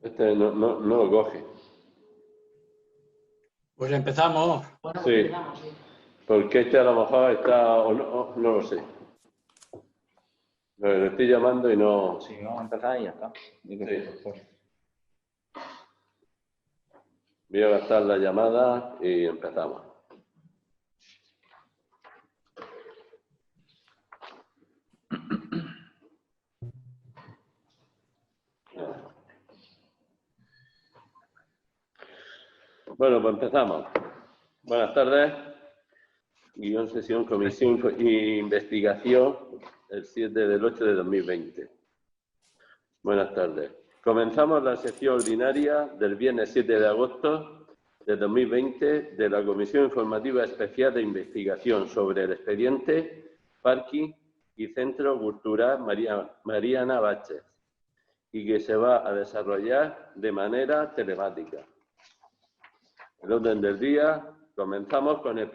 Este no lo coge. Pues empezamos. Bueno, Sí. pues empezamos, sí. Porque este a lo mejor está, o no lo sé. Lo estoy llamando y no... Sí, vamos a empezar y ya está. Sí. Voy a gastar la llamada y empezamos. Bueno, pues empezamos. Buenas tardes. Guión sesión, comisión e investigación, el 7 del 8 de 2020. Buenas tardes. Comenzamos la sesión ordinaria del viernes 7 de agosto de 2020 de la Comisión Informativa Especial de Investigación sobre el expediente Parking y Centro Cultural Mariana Báchez, y que se va a desarrollar de manera telemática. El orden del día, comenzamos con el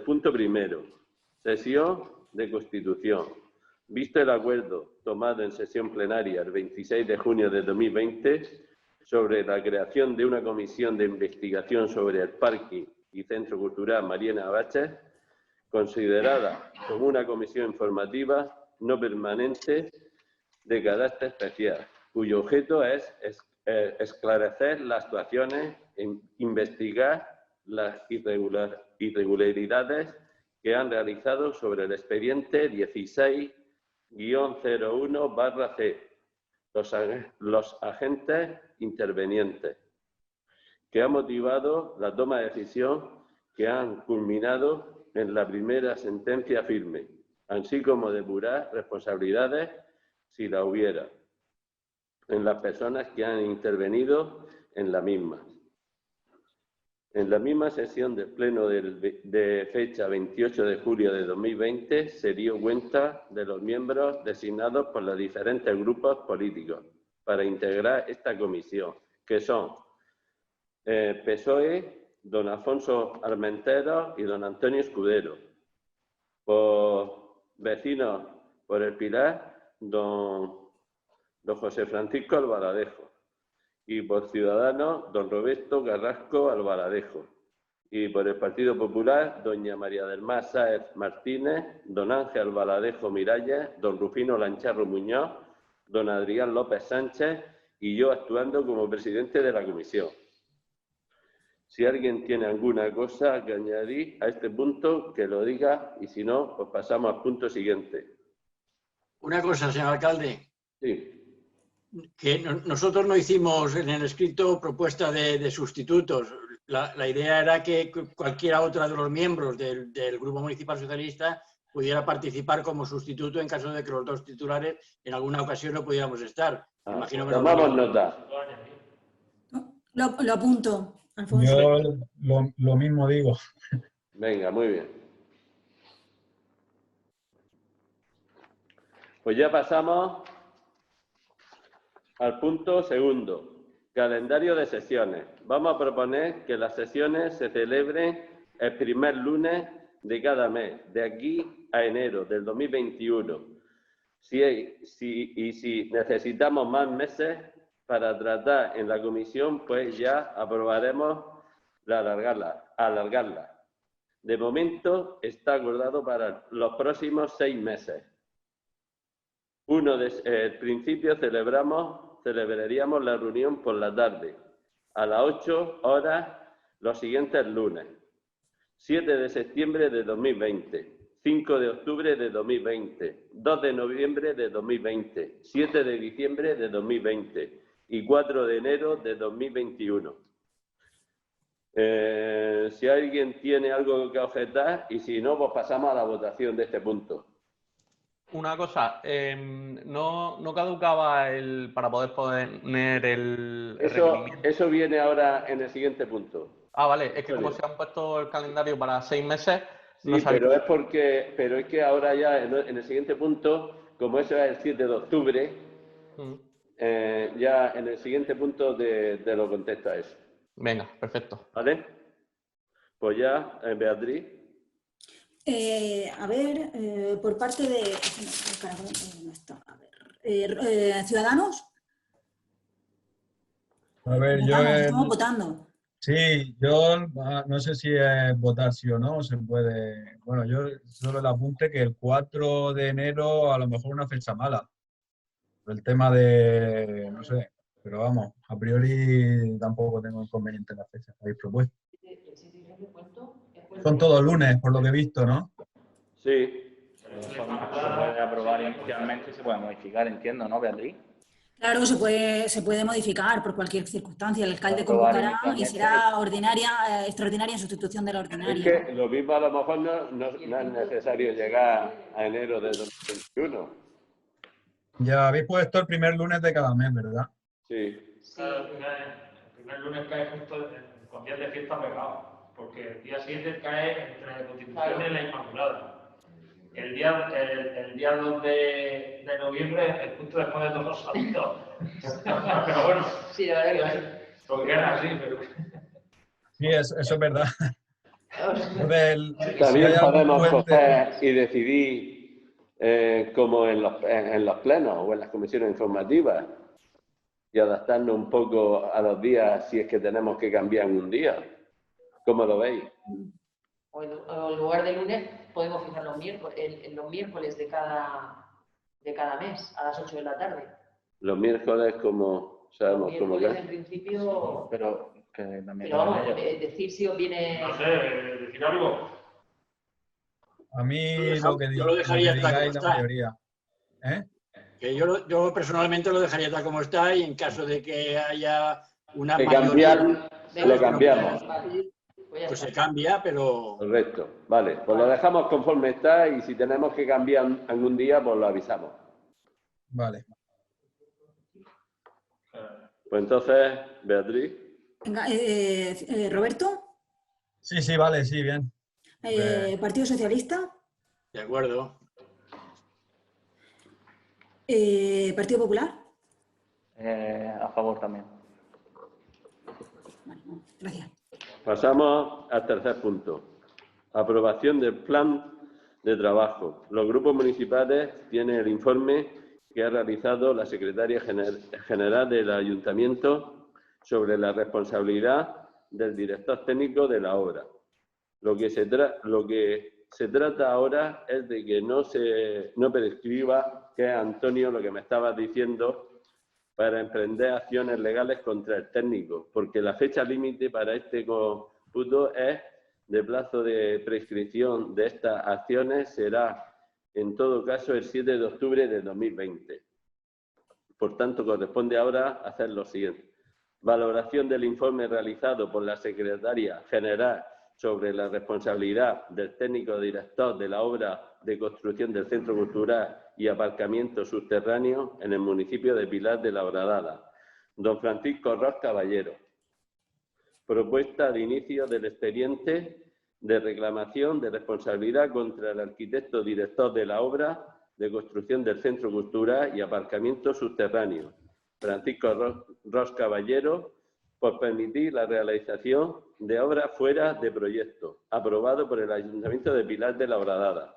punto primero, sesión de constitución. Visto el acuerdo tomado en sesión plenaria el 26 de junio de 2020 sobre la creación de una comisión de investigación sobre el Parking y Centro Cultural Mariana Báchez, considerada como una comisión informativa no permanente de carácter especial, cuyo objeto es esclarecer las actuaciones, investigar las irregularidades que han realizado sobre el expediente 16-01/C, los agentes intervenientes, que ha motivado la toma de decisión que han culminado en la primera sentencia firme, así como depurar responsabilidades si la hubiera en las personas que han intervenido en la misma. En la misma sesión del Pleno de fecha 28 de julio de 2020 se dio cuenta de los miembros designados por los diferentes grupos políticos para integrar esta comisión, que son PSOE, don Alfonso Armenteros y don Antonio Escudero. Por Vecinos por el Pilar, don José Francisco Albaladejo, y por Ciudadanos, don Roberto Carrasco Albaladejo, y por el Partido Popular, doña María del Mar Sáez Martínez, don Ángel Albaladejo Miralles, don Rufino Lancharro Muñoz, don Adrián López Sánchez y yo actuando como presidente de la comisión. Si alguien tiene alguna cosa que añadir a este punto, que lo diga, y si no, pues pasamos al punto siguiente. Una cosa, señor alcalde. Sí. Que nosotros no hicimos en el escrito propuesta de sustitutos. La idea era que cualquiera otra de los miembros del Grupo Municipal Socialista pudiera participar como sustituto en caso de que los dos titulares en alguna ocasión no pudiéramos estar. Imagino que tomamos nota. Lo apunto, Alfonso. Yo lo mismo digo. Venga, muy bien. Pues ya pasamos al punto segundo, calendario de sesiones. Vamos a proponer que las sesiones se celebren el primer lunes de cada mes, de aquí a enero del 2021. Si necesitamos más meses para tratar en la comisión, pues ya aprobaremos alargarla. De momento está acordado para los próximos 6 meses. El principio celebraríamos la reunión por la tarde, a las 8 horas los siguientes lunes. 7 de septiembre de 2020, 5 de octubre de 2020, 2 de noviembre de 2020, 7 de diciembre de 2020 y 4 de enero de 2021. Si alguien tiene algo que objetar, y si no, pues pasamos a la votación de este punto. Una cosa, no caducaba para poder poner el requerimiento. Eso viene ahora en el siguiente punto. Ah, vale, es que como se han puesto el calendario para 6 meses... Sí, no pero es que ahora ya en el siguiente punto, como eso es el 7 de octubre, ya en el siguiente punto te lo contesta eso. Venga, perfecto. ¿Vale? Pues ya, Beatriz. A ver, por parte de... ¿Ciudadanos? A ver, Estamos votando. sí, yo no sé si es votar sí o no, se puede. Bueno, yo solo el apunte que el 4 de enero a lo mejor una fecha mala. Por el tema de, no sé, pero vamos, a priori tampoco tengo inconveniente en la fecha que habéis propuesto. Son todos lunes, por lo que he visto, ¿no? Sí, Se puede aprobar inicialmente y se puede modificar, entiendo, ¿no, Beatriz? Claro, se puede modificar por cualquier circunstancia. El alcalde Aprobar convocará y inicialmente. será extraordinaria en sustitución de la es ordinaria. que lo mismo a lo mejor no es necesario llegar a enero de 2021. Ya habéis puesto el primer lunes de cada mes, ¿verdad? Sí. Claro, el primer lunes cae justo con días de fiesta pegado, porque el día 7 cae entre la Constitución y la Inmaculada. El día 2 de noviembre es justo después de todos los santos. Pero bueno, Sí, la verdad que sí. Porque era así, pero... Sí, eso es verdad. Entonces, si También hay algún podemos puente- coger y decidir como en los plenos o en las comisiones informativas y adaptarnos un poco a los días si es que tenemos que cambiar en un día. ¿Cómo lo veis? O en lugar de lunes podemos fijar los miércoles de cada mes a las 8 de la tarde. Los miércoles, como sabemos, Los como miércoles, que... en principio, Pero que también pero vamos, ellos. decir si os viene... no sé, decir algo. A mí Yo lo dejaría tal como digáis la está. mayoría. ¿Eh? Que yo personalmente lo dejaría tal como está y en caso de que haya una Que mayoría, cambiar, lo cambiamos. Pues ya pues está. se cambia, pero Correcto. Vale, pues lo dejamos conforme está y si tenemos que cambiar algún día, pues lo avisamos. Vale. Pues entonces, Beatriz. Venga, Roberto, Sí, vale, sí, bien. Partido Socialista, de acuerdo. Partido Popular. A favor también. Vale, gracias. Pasamos al tercer punto. Aprobación del plan de trabajo. Los grupos municipales tienen el informe que ha realizado la Secretaria General del Ayuntamiento sobre la responsabilidad del director técnico de la obra. Lo que se trata ahora es de que no prescriba, que es Antonio lo que me estabas diciendo, para emprender acciones legales contra el técnico, porque la fecha límite para este cómputo es de plazo de prescripción de estas acciones será, en todo caso, el 7 de octubre de 2020. Por tanto, corresponde ahora hacer lo siguiente. Valoración del informe realizado por la Secretaria General sobre la responsabilidad del técnico director de la obra de construcción del Centro Cultural y aparcamiento subterráneo en el municipio de Pilar de la Horadada. Don Francisco Ros Caballero. Propuesta de inicio del expediente de reclamación de responsabilidad contra el arquitecto director de la obra de construcción del Centro Cultural y aparcamiento subterráneo, Francisco Ros Caballero, por permitir la realización de obras fuera de proyecto, aprobado por el Ayuntamiento de Pilar de la Horadada.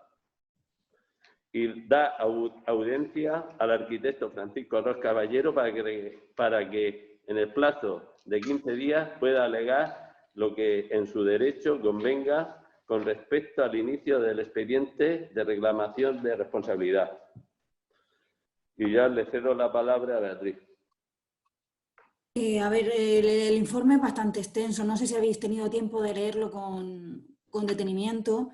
Y da audiencia al arquitecto Francisco Ros Caballero para que en el plazo de 15 días pueda alegar lo que en su derecho convenga con respecto al inicio del expediente de reclamación de responsabilidad. Y ya le cedo la palabra a Beatriz. A ver, el informe es bastante extenso. No sé si habéis tenido tiempo de leerlo con detenimiento.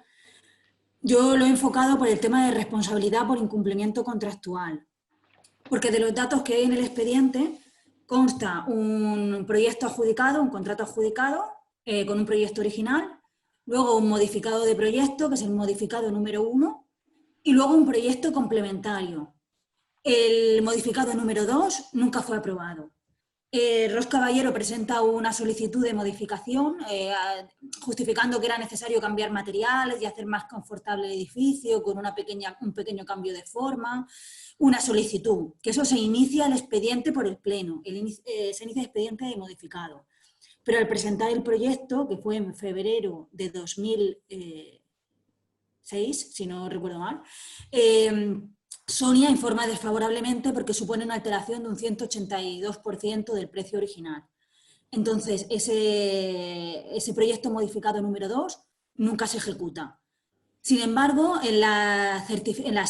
Yo lo he enfocado por el tema de responsabilidad por incumplimiento contractual. Porque de los datos que hay en el expediente consta un proyecto adjudicado, un contrato adjudicado con un proyecto original, luego un modificado de proyecto, que es el modificado número 1, y luego un proyecto complementario. El modificado número 2 nunca fue aprobado. Ros Caballero presenta una solicitud de modificación justificando que era necesario cambiar materiales y hacer más confortable el edificio con un pequeño cambio de forma. Una solicitud, que eso se inicia el expediente por el Pleno, se inicia el expediente de modificado. Pero al presentar el proyecto, que fue en febrero de 2006, si no recuerdo mal, Sonia informa desfavorablemente porque supone una alteración de un 182% del precio original. Entonces, ese proyecto modificado número 2 nunca se ejecuta. Sin embargo, en las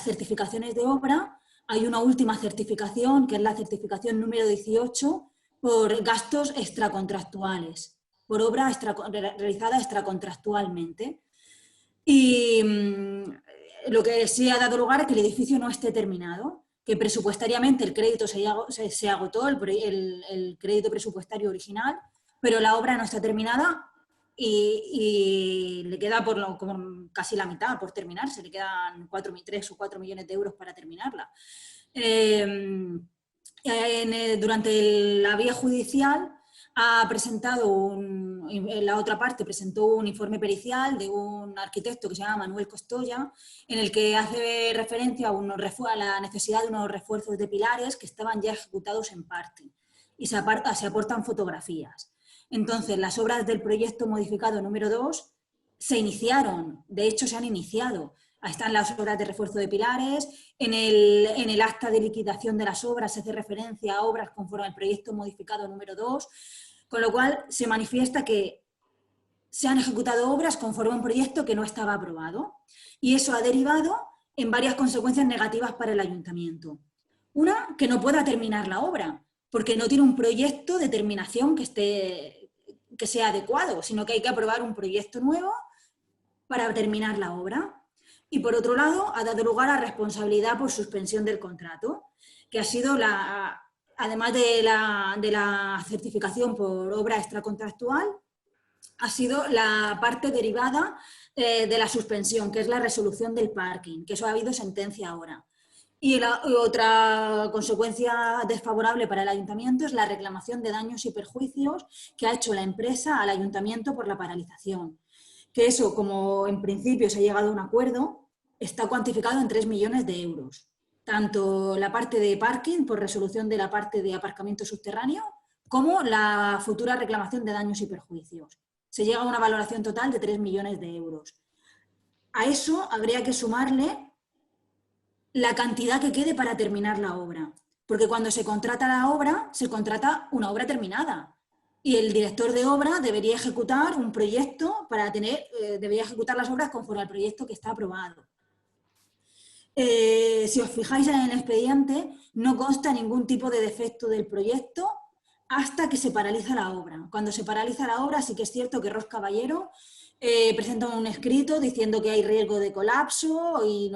certificaciones de obra hay una última certificación, que es la certificación número 18, por gastos extracontractuales, por obra realizada extracontractualmente. Y lo que sí ha dado lugar a que el edificio no esté terminado, que presupuestariamente el crédito se agotó, el crédito presupuestario original, pero la obra no está terminada y le queda como casi la mitad por terminarse, le quedan 3 o 4 millones de euros para terminarla. Durante la vía judicial ha presentado la otra parte presentó un informe pericial de un arquitecto que se llama Manuel Costoya, en el que hace referencia a la necesidad de unos refuerzos de pilares que estaban ya ejecutados en parte y se aportan fotografías. Entonces, las obras del proyecto modificado número 2 se iniciaron, de hecho se han iniciado. Ahí están las obras de refuerzo de pilares, en el acta de liquidación de las obras se hace referencia a obras conforme al proyecto modificado número 2, con lo cual se manifiesta que se han ejecutado obras conforme a un proyecto que no estaba aprobado. Y eso ha derivado en varias consecuencias negativas para el ayuntamiento. Una, que no pueda terminar la obra, porque no tiene un proyecto de terminación que sea adecuado, sino que hay que aprobar un proyecto nuevo para terminar la obra. Y por otro lado, ha dado lugar a responsabilidad por suspensión del contrato, que ha sido además de la certificación por obra extracontractual, ha sido la parte derivada de la suspensión, que es la resolución del parking, que eso ha habido sentencia ahora. Y otra consecuencia desfavorable para el ayuntamiento es la reclamación de daños y perjuicios que ha hecho la empresa al ayuntamiento por la paralización. Que eso, como en principio se ha llegado a un acuerdo, está cuantificado en 3 millones de euros. Tanto la parte de parking por resolución de la parte de aparcamiento subterráneo, como la futura reclamación de daños y perjuicios. Se llega a una valoración total de 3 millones de euros. A eso habría que sumarle la cantidad que quede para terminar la obra. Porque cuando se contrata la obra, se contrata una obra terminada. Y el director de obra debería ejecutar un proyecto debería ejecutar las obras conforme al proyecto que está aprobado. Si os fijáis en el expediente, no consta ningún tipo de defecto del proyecto hasta que se paraliza la obra. Cuando se paraliza la obra, sí que es cierto que Ros Caballero presenta un escrito diciendo que hay riesgo de colapso y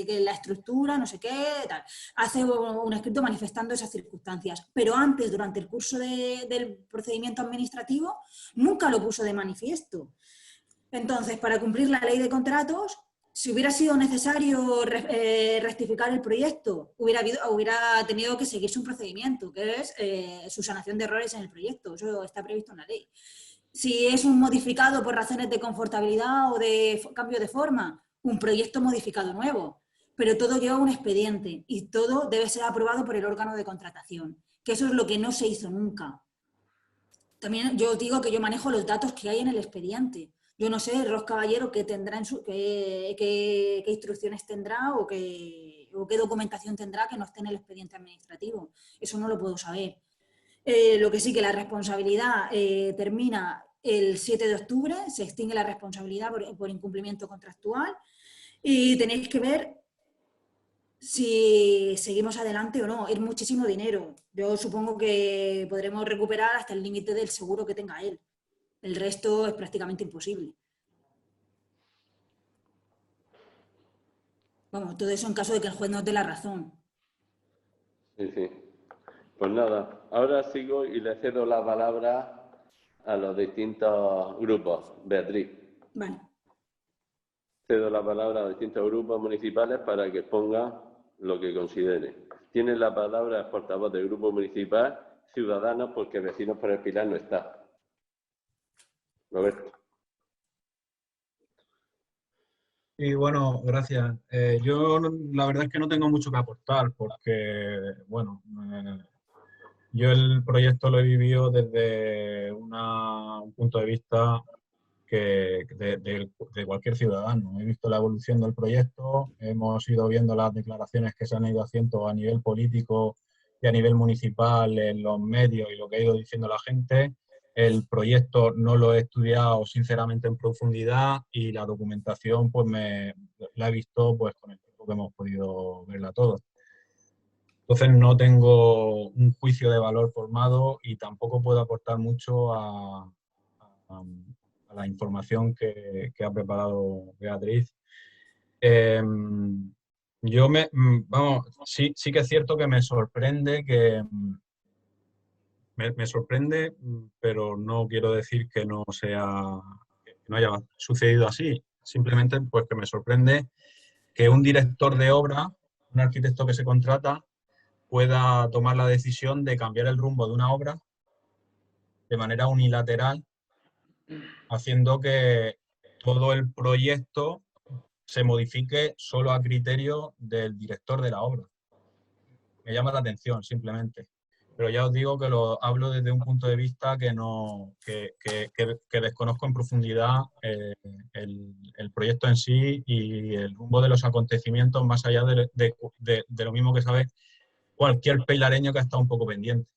que la estructura, no sé qué, tal. Hace un escrito manifestando esas circunstancias. Pero antes, durante el curso del procedimiento administrativo, nunca lo puso de manifiesto. Entonces, para cumplir la ley de contratos, si hubiera sido necesario rectificar el proyecto, hubiera tenido que seguirse un procedimiento, que es su sanación de errores en el proyecto. Eso está previsto en la ley. Si es un modificado por razones de confortabilidad o de cambio de forma, un proyecto modificado nuevo. Pero todo lleva un expediente y todo debe ser aprobado por el órgano de contratación, que eso es lo que no se hizo nunca. También yo os digo que yo manejo los datos que hay en el expediente. Yo no sé, Ros Caballero, qué instrucciones tendrá o qué documentación tendrá que no esté en el expediente administrativo. Eso no lo puedo saber. Lo que sí que la responsabilidad termina el 7 de octubre, se extingue la responsabilidad por incumplimiento contractual y tenéis que ver si seguimos adelante o no. Es muchísimo dinero. Yo supongo que podremos recuperar hasta el límite del seguro que tenga él. El resto es prácticamente imposible. Vamos, todo eso en caso de que el juez nos dé la razón. Sí, sí. Pues nada, ahora sigo y le cedo la palabra a los distintos grupos. Beatriz. Vale. Cedo la palabra a los distintos grupos municipales para que expongan lo que considere. Tiene la palabra el portavoz del grupo municipal Ciudadanos, porque Vecinos por el Pilar no está. Roberto. Y bueno, gracias. Yo la verdad es que no tengo mucho que aportar porque, bueno, yo el proyecto lo he vivido desde un punto de vista de cualquier ciudadano. He visto la evolución del proyecto, hemos ido viendo las declaraciones que se han ido haciendo a nivel político y a nivel municipal en los medios y lo que ha ido diciendo la gente. El proyecto no lo he estudiado sinceramente en profundidad y la documentación pues la he visto pues con el tiempo que hemos podido verla todos. Entonces no tengo un juicio de valor formado y tampoco puedo aportar mucho a la información que ha preparado Beatriz. Sí que es cierto que me sorprende me sorprende, pero no quiero decir que no haya sucedido así. Simplemente pues que me sorprende que un director de obra, un arquitecto que se contrata, pueda tomar la decisión de cambiar el rumbo de una obra de manera unilateral, haciendo que todo el proyecto se modifique solo a criterio del director de la obra. Me llama la atención, simplemente. Pero ya os digo que lo hablo desde un punto de vista que desconozco en profundidad el proyecto en sí y el rumbo de los acontecimientos, más allá de lo mismo que sabe cualquier peilareño que ha estado un poco pendiente.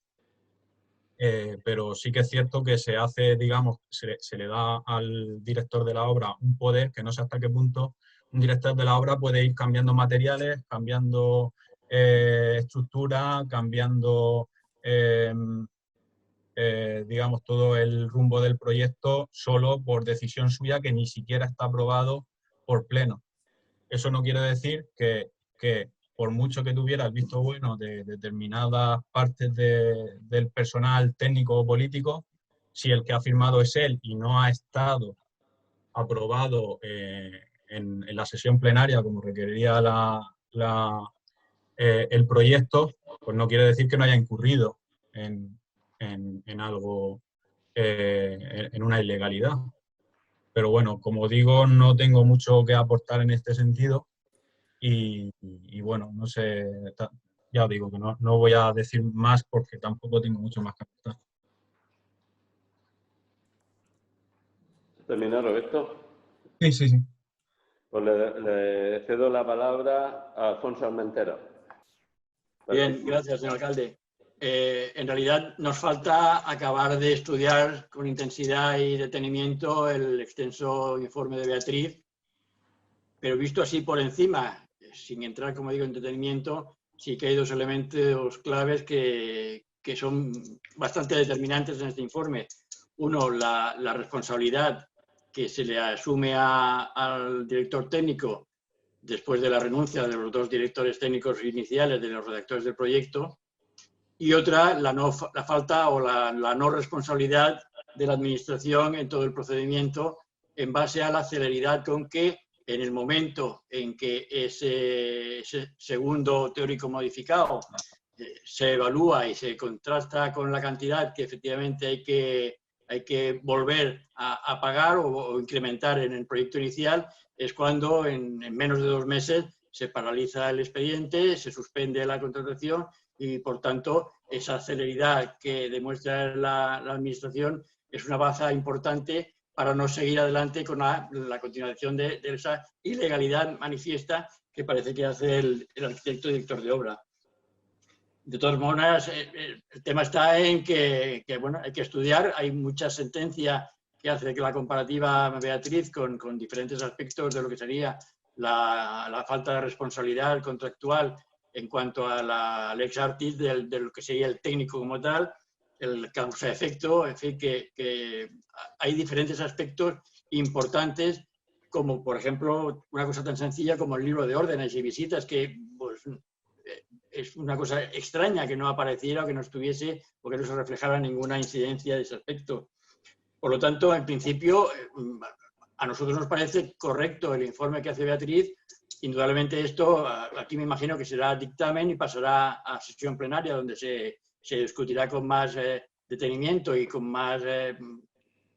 Pero sí que es cierto que se hace, digamos, se le da al director de la obra un poder que no sé hasta qué punto un director de la obra puede ir cambiando materiales, cambiando estructura, cambiando, digamos, todo el rumbo del proyecto solo por decisión suya que ni siquiera está aprobado por pleno. Eso no quiere decir que por mucho que tuviera el visto bueno de determinadas partes del personal técnico o político, si el que ha firmado es él y no ha estado aprobado en la sesión plenaria como requeriría el proyecto, pues no quiere decir que no haya incurrido en algo, en una ilegalidad. Pero bueno, como digo, no tengo mucho que aportar en este sentido y bueno, no sé, ya os digo que no voy a decir más porque tampoco tengo mucho más que aportar. ¿Terminó, Roberto? Sí. Pues le cedo la palabra a Alfonso Armentero. Bien, gracias, señor alcalde. En realidad nos falta acabar de estudiar con intensidad y detenimiento el extenso informe de Beatriz, pero visto así por encima, sin entrar, como digo, en detenimiento, sí que hay dos elementos claves que son bastante determinantes en este informe. Uno, la responsabilidad que se le asume al director técnico después de la renuncia de los dos directores técnicos iniciales de los redactores del proyecto, y otra, la falta o la no responsabilidad de la Administración en todo el procedimiento en base a la celeridad con que en el momento en que ese segundo teórico modificado se evalúa y se contrasta con la cantidad que efectivamente hay que volver a pagar o incrementar en el proyecto inicial, es cuando en menos de 2 meses se paraliza el expediente, se suspende la contratación y, por tanto, esa celeridad que demuestra la Administración es una baza importante para no seguir adelante con la continuación de esa ilegalidad manifiesta que parece que hace el arquitecto director de obra. De todas maneras, el tema está en que bueno, hay que estudiar, hay muchas sentencias que hace que la comparativa Beatriz con diferentes aspectos de lo que sería la falta de responsabilidad contractual en cuanto a la lex artis de lo que sería el técnico como tal, el causa-efecto, en fin, que hay diferentes aspectos importantes, como por ejemplo una cosa tan sencilla como el libro de órdenes y visitas, que pues, es una cosa extraña que no apareciera o que no estuviese o que no se reflejara ninguna incidencia de ese aspecto. Por lo tanto, en principio, a nosotros nos parece correcto el informe que hace Beatriz. Indudablemente esto, aquí me imagino que será dictamen y pasará a sesión plenaria, donde se discutirá con más detenimiento y con más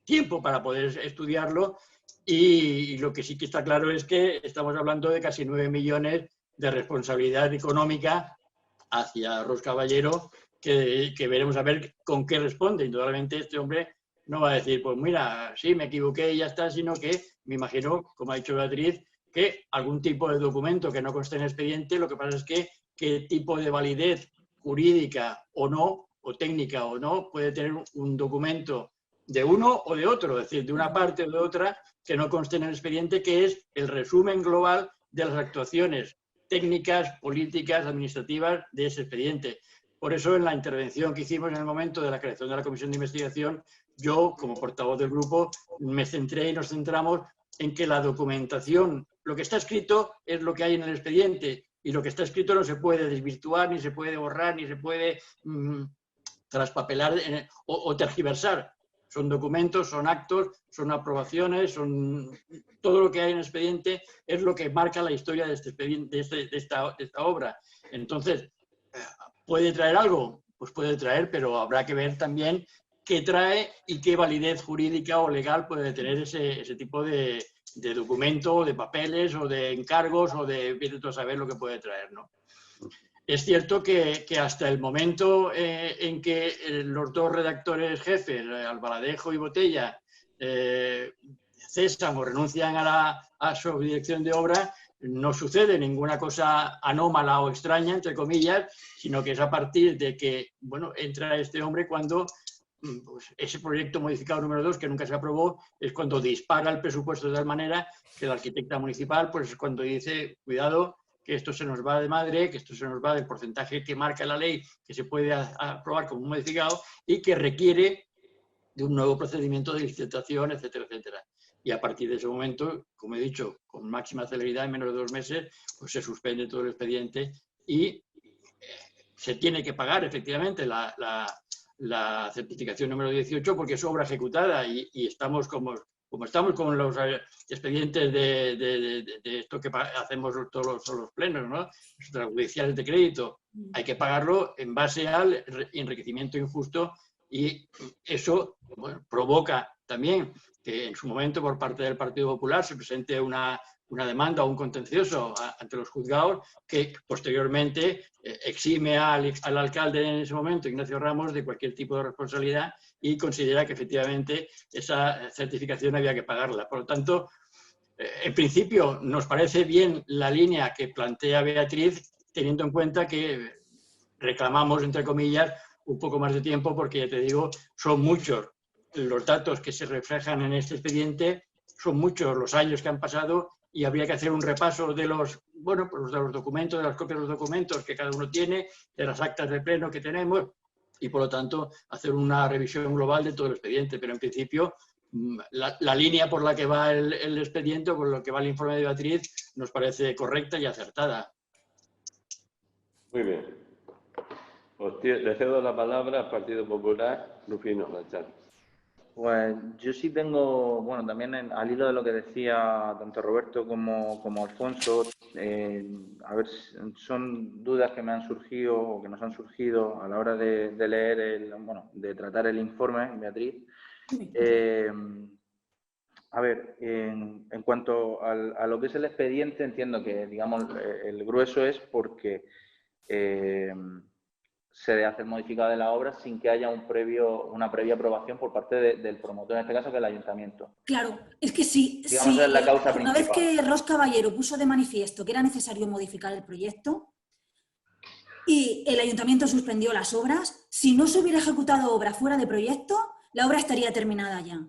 tiempo para poder estudiarlo. Y lo que sí que está claro es que estamos hablando de casi 9 millones de responsabilidad económica hacia Ros Caballero, que veremos a ver con qué responde. Indudablemente este hombre no va a decir, pues mira, sí, me equivoqué y ya está, sino que me imagino, como ha dicho Beatriz, que algún tipo de documento que no conste en expediente, lo que pasa es que qué tipo de validez jurídica o no, o técnica o no, puede tener un documento de uno o de otro, es decir, de una parte o de otra, que no conste en el expediente, que es el resumen global de las actuaciones técnicas, políticas, administrativas de ese expediente. Por eso, en la intervención que hicimos en el momento de la creación de la comisión de investigación, yo, como portavoz del grupo, me centré y nos centramos en que la documentación, lo que está escrito es lo que hay en el expediente, y lo que está escrito no se puede desvirtuar, ni se puede borrar, ni se puede traspapelar o tergiversar. Son documentos, son actos, son aprobaciones, son todo lo que hay en el expediente es lo que marca la historia de este expediente, de esta obra. Entonces, ¿puede traer algo? Pues puede traer, pero habrá que ver también qué trae y qué validez jurídica o legal puede tener ese tipo de documento, de papeles o de encargos o de saber lo que puede traer, ¿no? Es cierto que hasta el momento en que los dos redactores jefes, Albaladejo y Botella, cesan o renuncian a su dirección de obra, no sucede ninguna cosa anómala o extraña, entre comillas, sino que es a partir de que, bueno, entra este hombre cuando pues, ese proyecto modificado número 2, que nunca se aprobó, es cuando dispara el presupuesto de tal manera que la arquitecta municipal pues es cuando dice, cuidado, que esto se nos va de madre, que esto se nos va del porcentaje que marca la ley, que se puede aprobar como un modificado y que requiere de un nuevo procedimiento de licitación, etcétera, etcétera. Y a partir de ese momento, como he dicho, con máxima celeridad, en menos de 2 meses, pues se suspende todo el expediente y se tiene que pagar efectivamente la certificación número 18 porque es obra ejecutada y estamos como estamos con los expedientes de esto que hacemos todos los plenos, ¿no? Los judiciales de crédito. Hay que pagarlo en base al enriquecimiento injusto y eso, bueno, provoca también que en su momento por parte del Partido Popular se presente una demanda o un contencioso ante los juzgados que posteriormente exime al alcalde en ese momento, Ignacio Ramos, de cualquier tipo de responsabilidad y considera que efectivamente esa certificación había que pagarla. Por lo tanto, en principio nos parece bien la línea que plantea Beatriz, teniendo en cuenta que reclamamos, entre comillas, un poco más de tiempo porque, ya te digo, son muchos los datos que se reflejan en este expediente, son muchos los años que han pasado y habría que hacer un repaso de los documentos, de las copias de los documentos que cada uno tiene, de las actas de pleno que tenemos y, por lo tanto, hacer una revisión global de todo el expediente. Pero, en principio, la línea por la que va el expediente o por la que va el informe de Beatriz nos parece correcta y acertada. Muy bien. Le cedo la palabra al Partido Popular, Rufino Machado. Pues yo sí tengo, bueno, también al hilo de lo que decía tanto Roberto como Alfonso, a ver, son dudas que me han surgido o que nos han surgido a la hora de leer, de tratar el informe, Beatriz. A ver, en cuanto a lo que es el expediente, entiendo que, digamos, el grueso es porque se hace el modificado de la obra sin que haya una previa aprobación por parte del promotor, en este caso, que es el ayuntamiento. Claro, es que sí, digamos, es la causa una principal. vez que Ros Caballero puso de manifiesto que era necesario modificar el proyecto y el ayuntamiento suspendió las obras, si no se hubiera ejecutado obra fuera de proyecto, la obra estaría terminada ya.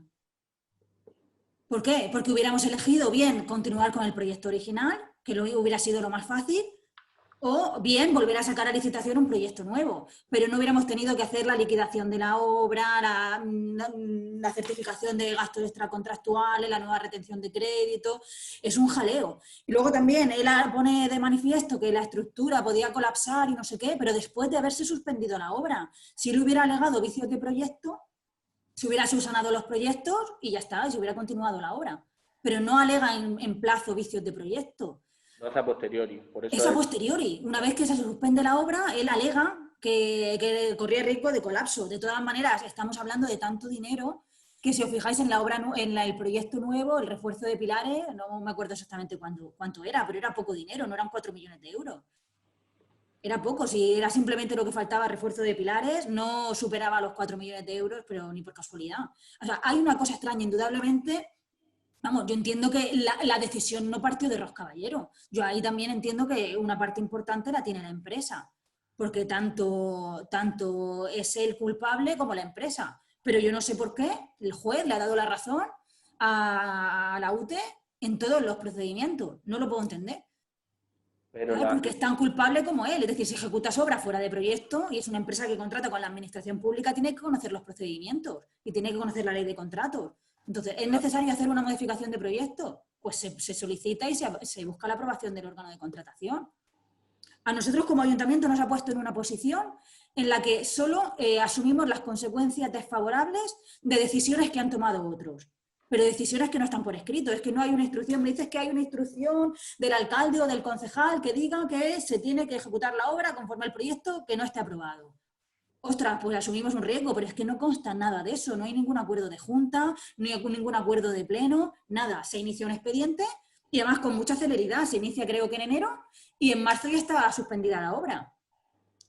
¿Por qué? Porque hubiéramos elegido bien continuar con el proyecto original, que lo hubiera sido lo más fácil, o bien volver a sacar a licitación un proyecto nuevo, pero no hubiéramos tenido que hacer la liquidación de la obra, la certificación de gastos extracontractuales, la nueva retención de crédito, es un jaleo. Y luego también él pone de manifiesto que la estructura podía colapsar y no sé qué, pero después de haberse suspendido la obra, si él hubiera alegado vicios de proyecto, se hubiera subsanado los proyectos y ya está, y se hubiera continuado la obra, pero no alega en plazo vicios de proyecto. Lo hace a posteriori. Por eso es a posteriori. Una vez que se suspende la obra, él alega que corría riesgo de colapso. De todas maneras, estamos hablando de tanto dinero que si os fijáis en la obra, el proyecto nuevo, el refuerzo de pilares, no me acuerdo exactamente cuánto era, pero era poco dinero, no eran 4 millones de euros. Era poco, si era simplemente lo que faltaba refuerzo de pilares, no superaba los 4 millones de euros, pero ni por casualidad. O sea, hay una cosa extraña, indudablemente. Vamos, yo entiendo que la decisión no partió de Ros Caballero. Yo ahí también entiendo que una parte importante la tiene la empresa. porque tanto es el culpable como la empresa. Pero yo no sé por qué el juez le ha dado la razón a la UTE en todos los procedimientos. No lo puedo entender. Porque es tan culpable como él. Es decir, si ejecutas obra fuera de proyecto y es una empresa que contrata con la administración pública, tiene que conocer los procedimientos y tiene que conocer la ley de contratos. Entonces, ¿es necesario hacer una modificación de proyecto? Pues se solicita y se busca la aprobación del órgano de contratación. A nosotros como ayuntamiento nos ha puesto en una posición en la que solo asumimos las consecuencias desfavorables de decisiones que han tomado otros. Pero decisiones que no están por escrito, es que no hay una instrucción, me dices que hay una instrucción del alcalde o del concejal que diga que se tiene que ejecutar la obra conforme al proyecto que no esté aprobado. Ostras, pues asumimos un riesgo, pero es que no consta nada de eso, no hay ningún acuerdo de junta, no hay ningún acuerdo de pleno, nada. Se inicia un expediente y además con mucha celeridad, se inicia creo que en enero y en marzo ya está suspendida la obra.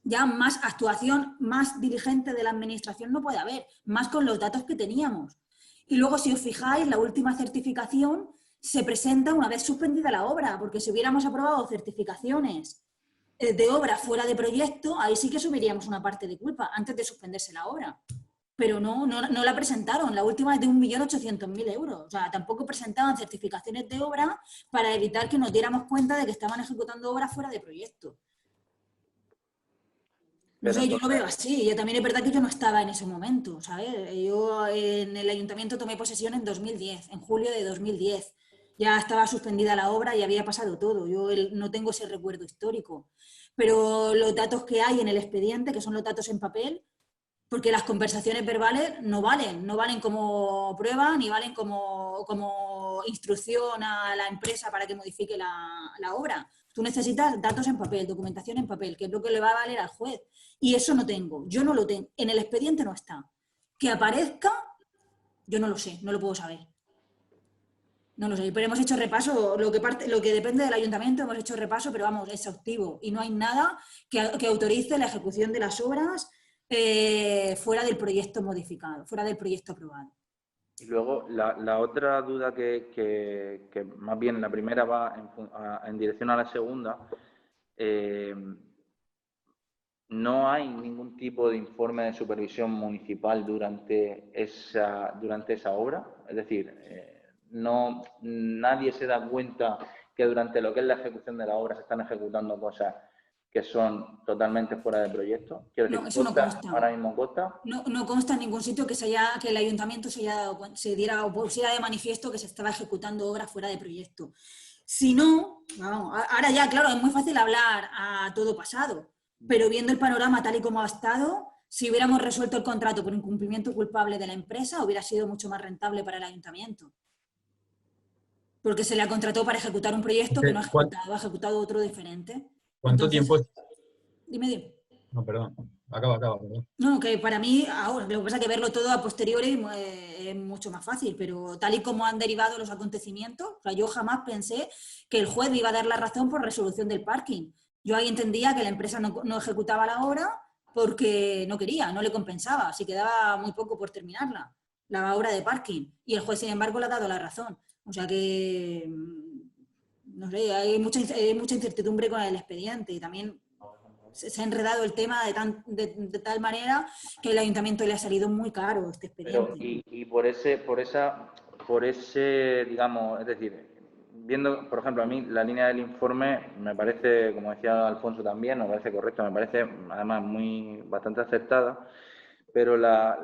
Ya más actuación, más diligente de la administración no puede haber, más con los datos que teníamos. Y luego, si os fijáis, la última certificación se presenta una vez suspendida la obra, porque si hubiéramos aprobado certificaciones de obra fuera de proyecto, ahí sí que subiríamos una parte de culpa antes de suspenderse la obra. Pero no la presentaron, la última es de 1.800.000 euros. O sea, tampoco presentaban certificaciones de obra para evitar que nos diéramos cuenta de que estaban ejecutando obras fuera de proyecto. No sé, yo lo veo así. Yo también es verdad que yo no estaba en ese momento, ¿sabes? Yo en el ayuntamiento tomé posesión en 2010, en julio de 2010. Ya estaba suspendida la obra y había pasado todo. Yo no tengo ese recuerdo histórico. Pero los datos que hay en el expediente, que son los datos en papel, porque las conversaciones verbales no valen como prueba ni valen como instrucción a la empresa para que modifique la obra. Tú necesitas datos en papel, documentación en papel, que es lo que le va a valer al juez. Y eso no tengo, yo no lo tengo, en el expediente no está. Que aparezca, yo no lo sé, no lo puedo saber. No lo sé, pero hemos hecho repaso, lo que depende del ayuntamiento hemos hecho repaso, pero vamos, exhaustivo. Y no hay nada que autorice la ejecución de las obras fuera del proyecto modificado, fuera del proyecto aprobado. Y luego la otra duda que más bien la primera va en dirección a la segunda, no hay ningún tipo de informe de supervisión municipal durante esa obra, es decir, nadie se da cuenta que durante lo que es la ejecución de la obra se están ejecutando cosas que son totalmente fuera de proyecto. Quiero decir, eso no consta. Ahora mismo consta. No consta en ningún sitio que el ayuntamiento se diera o pusiera de manifiesto que se estaba ejecutando obra fuera de proyecto. Si no, vamos, ahora ya, claro, es muy fácil hablar a todo pasado, pero viendo el panorama tal y como ha estado, si hubiéramos resuelto el contrato por incumplimiento culpable de la empresa, hubiera sido mucho más rentable para el ayuntamiento. Porque se le contrató para ejecutar un proyecto que no ha ejecutado otro diferente. ¿Cuánto tiempo? Dime. No, perdón. Acaba, perdón. No, que para mí, ahora, lo que pasa es que verlo todo a posteriori es mucho más fácil, pero tal y como han derivado los acontecimientos, o sea, yo jamás pensé que el juez me iba a dar la razón por resolución del parking. Yo ahí entendía que la empresa no ejecutaba la obra porque no quería, no le compensaba, así quedaba muy poco por terminarla, la obra de parking. Y el juez, sin embargo, le ha dado la razón. O sea que, no sé, hay mucha incertidumbre con el expediente y también se ha enredado el tema de tal manera que el ayuntamiento le ha salido muy caro este expediente. Pero, y por ese, digamos, es decir, viendo, por ejemplo, a mí la línea del informe me parece, como decía Alfonso también, me parece correcta, me parece además bastante acertada, pero la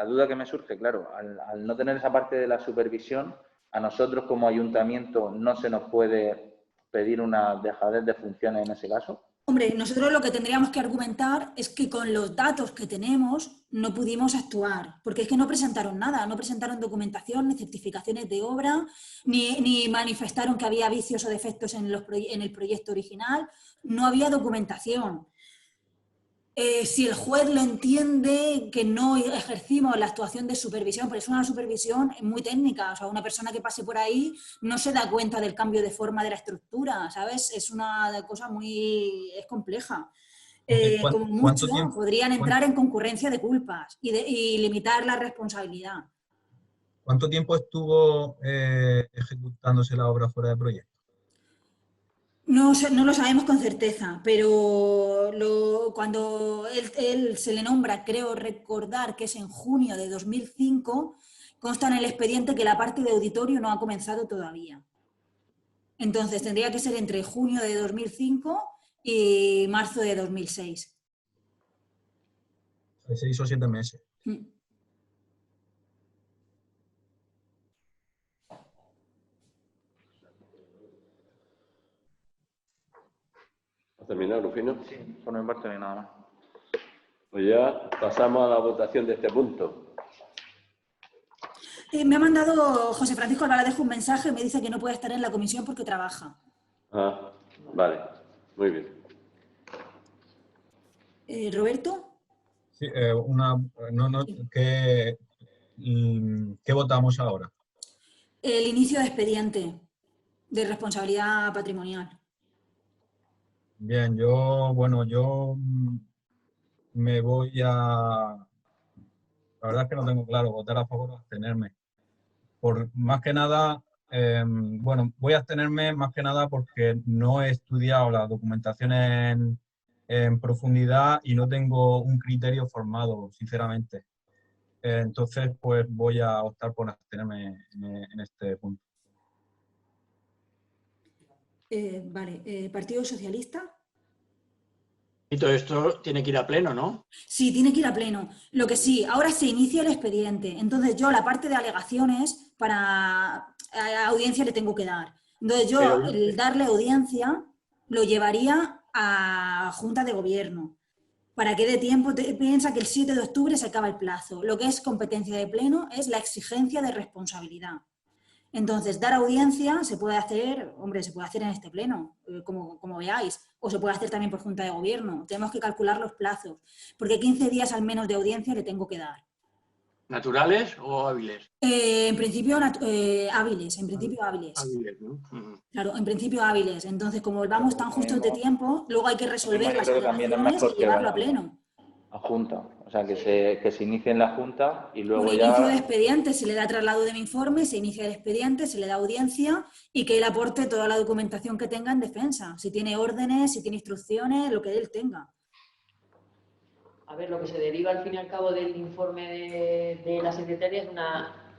duda que me surge, claro, al no tener esa parte de la supervisión, a nosotros como ayuntamiento no se nos puede pedir una dejadez de funciones en ese caso. Hombre, nosotros lo que tendríamos que argumentar es que con los datos que tenemos no pudimos actuar, porque es que no presentaron nada, no presentaron documentación, ni certificaciones de obra, ni manifestaron que había vicios o defectos en el proyecto original, no había documentación. Si el juez lo entiende, que no ejercimos la actuación de supervisión, porque es una supervisión muy técnica, o sea, una persona que pase por ahí no se da cuenta del cambio de forma de la estructura, ¿sabes? Es una cosa es compleja. Como mucho, podrían entrar en concurrencia de culpas y limitar la responsabilidad. ¿Cuánto tiempo estuvo ejecutándose la obra fuera de proyecto? No, no lo sabemos con certeza, pero cuando él se le nombra, creo recordar que es en junio de 2005, consta en el expediente que la parte de auditorio no ha comenzado todavía. Entonces tendría que ser entre junio de 2005 y marzo de 2006. 6 o 7 meses. ¿Has terminado, Rufino? Sí, por mi parte no hay nada más. Pues ya pasamos a la votación de este punto. Me ha mandado José Francisco Albaladejo un mensaje y me dice que no puede estar en la comisión porque trabaja. Ah, vale, muy bien. ¿Roberto? Sí, ¿qué votamos ahora? El inicio de expediente de responsabilidad patrimonial. Bien, yo me voy a... La verdad es que no tengo claro, votar a favor o abstenerme. Más que nada, voy a abstenerme más que nada porque no he estudiado la documentación en profundidad y no tengo un criterio formado, sinceramente. Entonces, pues voy a optar por abstenerme en este punto. Vale, ¿Partido Socialista? Y todo esto tiene que ir a pleno, ¿no? Sí, tiene que ir a pleno. Lo que sí, ahora se inicia el expediente. Entonces yo la parte de alegaciones para audiencia le tengo que dar. Entonces yo el darle audiencia lo llevaría a Junta de Gobierno para que dé tiempo. Piensa que el 7 de octubre se acaba el plazo. Lo que es competencia de pleno es la exigencia de responsabilidad. Entonces, dar audiencia se puede hacer, hombre, se puede hacer en este pleno, como veáis, o se puede hacer también por Junta de Gobierno. Tenemos que calcular los plazos, porque 15 días al menos de audiencia le tengo que dar. ¿Naturales o hábiles? En principio, hábiles, en principio hábiles. Hábiles, ¿no? Claro, en principio hábiles. Entonces, como vamos tan justos de tiempo, luego hay que resolver las alegaciones y llevarlo a pleno. A Junta, o sea, que se inicie en la Junta y luego Por ya... inicio de expediente se le da traslado de mi informe, se inicia el expediente, se le da audiencia y que él aporte toda la documentación que tenga en defensa. Si tiene órdenes, si tiene instrucciones, lo que él tenga. A ver, lo que se deriva al fin y al cabo del informe de la secretaria es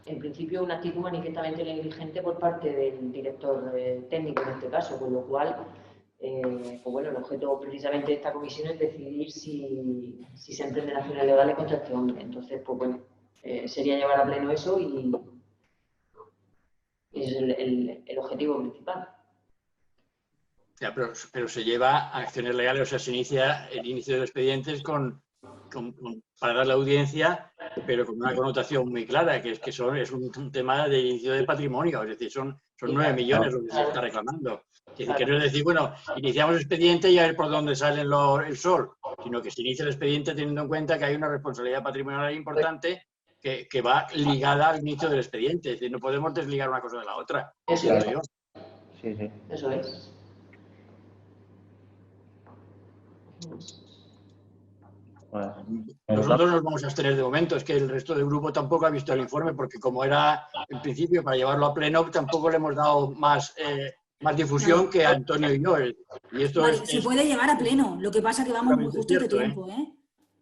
en principio una actitud manifiestamente negligente por parte del director técnico en este caso, con lo cual... pues bueno, el objeto precisamente de esta comisión es decidir si se emprenden acciones legales contra este hombre. Entonces, pues bueno, sería llevar a pleno eso y es el objetivo principal. Ya, pero se lleva a acciones legales, o sea, se inicia el inicio de los expedientes para dar la audiencia, pero con una connotación muy clara, que es un tema de inicio de patrimonio, es decir, son 9 millones lo que se está reclamando. Que no es decir, bueno, iniciamos el expediente y a ver por dónde sale el sol, sino que se inicia el expediente teniendo en cuenta que hay una responsabilidad patrimonial importante que va ligada al inicio del expediente. Es decir, no podemos desligar una cosa de la otra. Eso es. Sí, sí. Eso es. Bueno, nosotros nos vamos a abstener de momento, es que el resto del grupo tampoco ha visto el informe, porque como era en principio para llevarlo a pleno, tampoco le hemos dado más difusión que a Antonio y yo. Y esto vale, se puede llevar a pleno, lo que pasa que vamos muy justos de tiempo, ¿eh?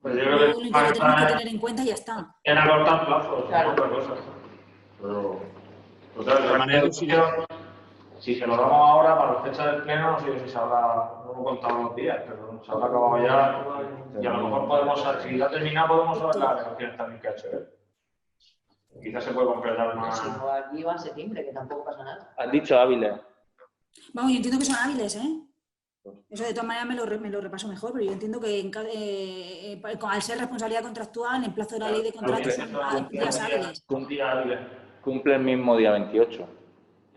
Pues yo creo que lo tenemos que tener en cuenta y ya está. En acortar plazos, claro. Otra cosa. Pero, de manera, si se lo damos ahora para la fecha del pleno, no sé si se habrá, no hemos contado los días, pero se habrá acabado ya. Y a lo mejor podemos, si ya termina, podemos saber las alegaciones también que ha hecho él. Quizás se puede concretar más. Si no, aquí va en septiembre, que tampoco pasa nada. Has dicho hábiles. Vamos, yo entiendo que son hábiles, ¿eh? Eso de todas maneras me lo repaso mejor, pero yo entiendo que al ser responsabilidad contractual, en plazo de la ley de contratos son días hábiles. Un día hábil. Cumple el mismo día 28.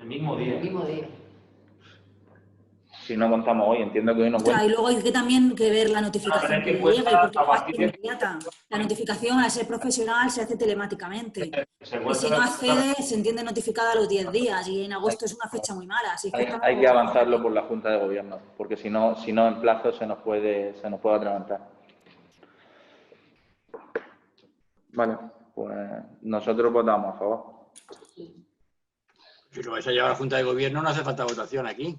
El mismo día. El mismo día. Si no contamos hoy, entiendo que hoy no O sea, cuenta. y luego hay que también ver la notificación que le llega, y porque a partir de... inmediata. La notificación, al ser profesional, se hace telemáticamente. Y si no accede, se entiende notificada a los 10 días, y en agosto es una fecha muy mala. Así que Hay que avanzarlo por la Junta de Gobierno, porque si no en plazo se nos puede atragantar. Vale, pues nosotros votamos a favor. si lo vais a llevar a la Junta de Gobierno, no hace falta votación aquí.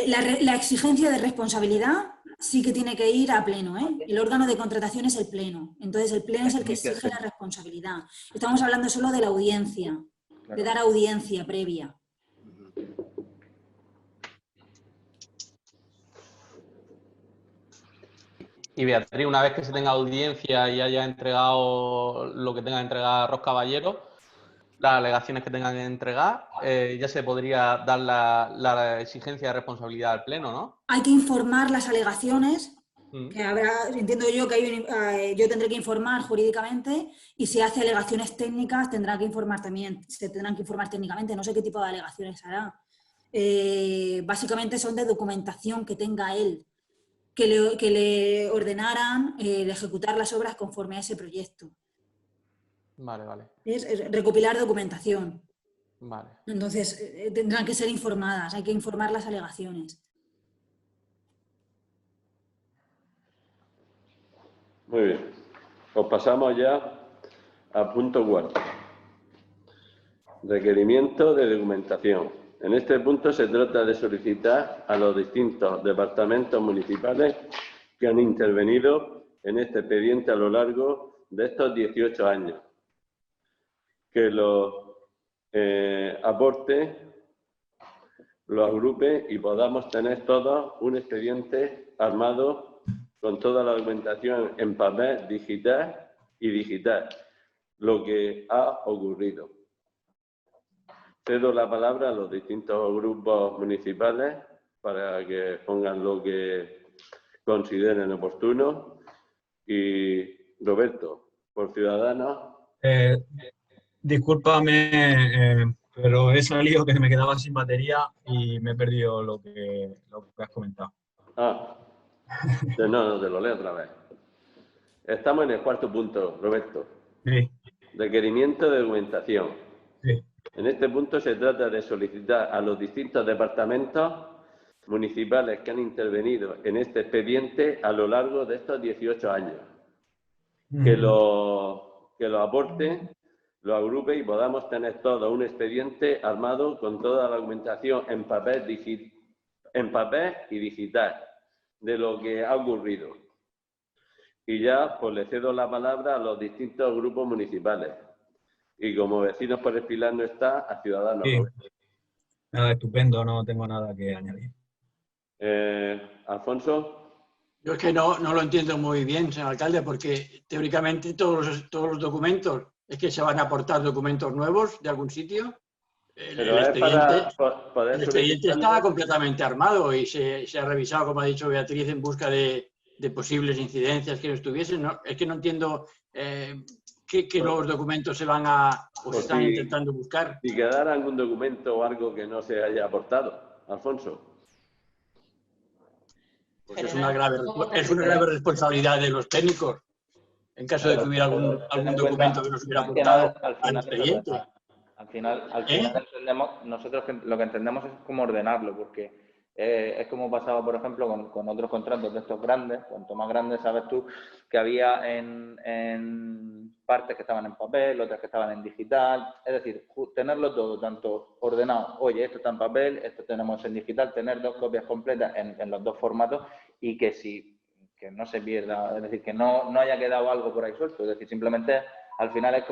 La exigencia de responsabilidad sí que tiene que ir a pleno, ¿eh? El órgano de contratación es el pleno. Entonces, el pleno es el que exige la responsabilidad. Estamos hablando solo de la audiencia, de dar audiencia previa. Y Beatriz, una vez que se tenga audiencia y haya entregado lo que tenga que entregar Ros Caballero, las alegaciones que tengan que entregar, ya se podría dar la exigencia de responsabilidad al Pleno, ¿no? Hay que informar las alegaciones, que habrá, entiendo yo que yo tendré que informar jurídicamente, y si hace alegaciones técnicas tendrá que informar también, se tendrán que informar técnicamente, no sé qué tipo de alegaciones hará. Básicamente son de documentación que tenga él, que le ordenaran de ejecutar las obras conforme a ese proyecto. Vale, vale. Es recopilar documentación. Vale. Entonces, tendrán que ser informadas, hay que informar las alegaciones. Muy bien. Pues pasamos ya al punto 4. Requerimiento de documentación. En este punto se trata de solicitar a los distintos departamentos municipales que han intervenido en este expediente a lo largo de estos 18 años, que lo aporte, lo agrupe y podamos tener todos un expediente armado con toda la documentación en papel, digital y digital, lo que ha ocurrido. Cedo la palabra a los distintos grupos municipales para que pongan lo que consideren oportuno. Y Roberto, por Ciudadanos. Discúlpame, pero he salido que me quedaba sin batería y me he perdido lo que has comentado. No, te lo leo otra vez. Estamos en el cuarto punto, Roberto. Sí. Requerimiento de documentación. Sí. En este punto se trata de solicitar a los distintos departamentos municipales que han intervenido en este expediente a lo largo de estos 18 años. Que lo aporten, lo agrupe y podamos tener todo un expediente armado con toda la documentación en papel y digital de lo que ha ocurrido. Y ya pues le cedo la palabra a los distintos grupos municipales. Y como Vecinos por el Pilar no está, a Ciudadanos. Sí. Nada, estupendo, no tengo nada que añadir. Alfonso. Yo es que no lo entiendo muy bien, señor alcalde, porque teóricamente todos los documentos, es que se van a aportar documentos nuevos de algún sitio. El expediente estaba completamente armado y se ha revisado, como ha dicho Beatriz, en busca de posibles incidencias que no estuviesen. ¿No? Es que no entiendo que los documentos se van a o se están intentando buscar. Si quedara algún documento o algo que no se haya aportado, Alfonso. Pues es una grave responsabilidad de los técnicos. En caso de que hubiera algún documento que nos hubiera aportado al expediente. Al final nosotros lo que entendemos es cómo ordenarlo, porque es como pasaba, por ejemplo, con otros contratos de estos grandes. Cuanto más grandes, sabes tú, que había en partes que estaban en papel, otras que estaban en digital. Es decir, tenerlo todo, tanto ordenado. Oye, esto está en papel, esto tenemos en digital, tener dos copias completas en los dos formatos y que no se pierda, es decir, que no haya quedado algo por ahí suelto. Es decir, simplemente al final es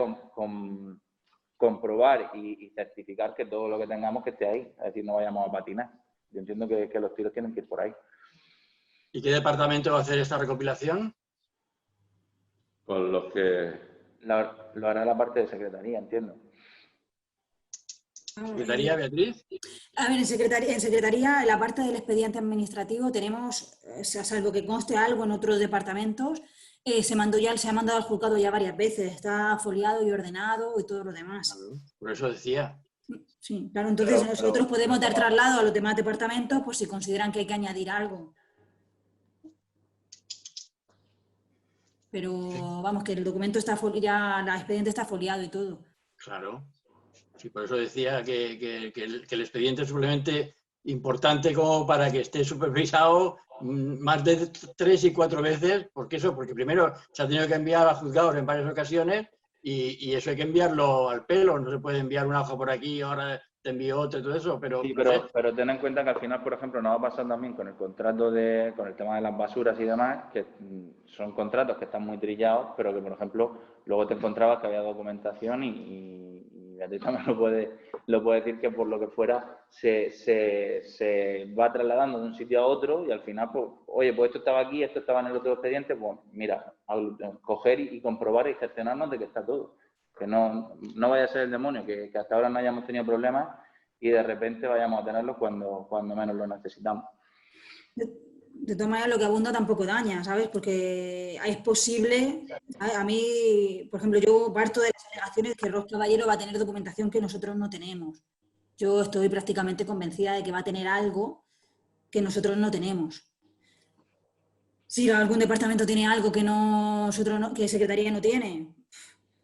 comprobar y certificar que todo lo que tengamos que esté ahí. Es decir, no vayamos a patinar. Yo entiendo que los tiros tienen que ir por ahí. ¿Y qué departamento va a hacer esta recopilación? Con los que... Lo hará la parte de secretaría, entiendo. ¿Secretaría, Beatriz? A ver, en secretaría, en la parte del expediente administrativo tenemos, salvo que conste algo en otros departamentos, se ha mandado al juzgado ya varias veces, está foliado y ordenado y todo lo demás. Claro, por eso decía. Sí, claro, entonces nosotros podemos dar traslado a los demás departamentos por si consideran que hay que añadir algo. Pero vamos, que el documento está el expediente está foliado y todo. Claro. Sí, por eso decía que el expediente es simplemente importante como para que esté supervisado más de 3 y 4 veces, porque primero se ha tenido que enviar a juzgados en varias ocasiones y eso hay que enviarlo al pelo, no se puede enviar una hoja por aquí y ahora te envío otro y todo eso, pero... Sí, no sé. pero ten en cuenta que al final, por ejemplo, nos va a pasar también con el contrato con el tema de las basuras y demás, que son contratos que están muy trillados, pero que, por ejemplo, luego te encontrabas que había documentación y Beatriz también lo puede decir, que por lo que fuera se va trasladando de un sitio a otro y al final, pues, oye, pues esto estaba aquí, esto estaba en el otro expediente, pues mira, coger y comprobar y gestionarnos de que está todo. Que no vaya a ser el demonio, que hasta ahora no hayamos tenido problemas y de repente vayamos a tenerlo cuando menos lo necesitamos. De todas maneras, lo que abunda tampoco daña, ¿sabes? Porque es posible, a mí, por ejemplo, yo parto de las alegaciones que Ros Caballero va a tener documentación que nosotros no tenemos. Yo estoy prácticamente convencida de que va a tener algo que nosotros no tenemos. Si algún departamento tiene algo que que Secretaría no tiene,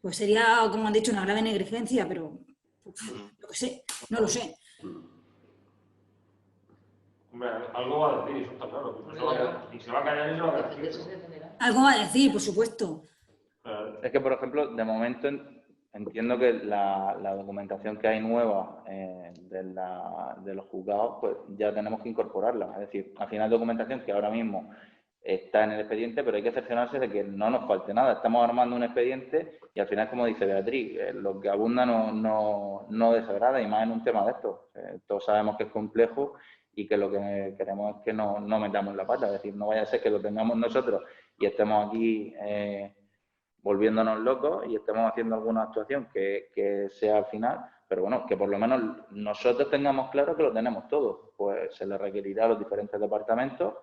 pues sería, como han dicho, una grave negligencia, pero lo que sé, no lo sé. Hombre, algo va a decir, eso está claro. Y se va a callar y se va a decir. Algo va a decir, por supuesto. Es que, por ejemplo, de momento entiendo que la documentación que hay nueva de los juzgados, pues ya tenemos que incorporarla. Es decir, al final documentación que ahora mismo está en el expediente, pero hay que cerciorarse de que no nos falte nada. Estamos armando un expediente y al final, como dice Beatriz, lo que abunda no desagrada, y más en un tema de esto. Todos sabemos que es complejo y que lo que queremos es que no metamos la pata. Es decir, no vaya a ser que lo tengamos nosotros y estemos aquí volviéndonos locos y estemos haciendo alguna actuación que sea al final, pero bueno, que por lo menos nosotros tengamos claro que lo tenemos todo. Pues se le requerirá a los diferentes departamentos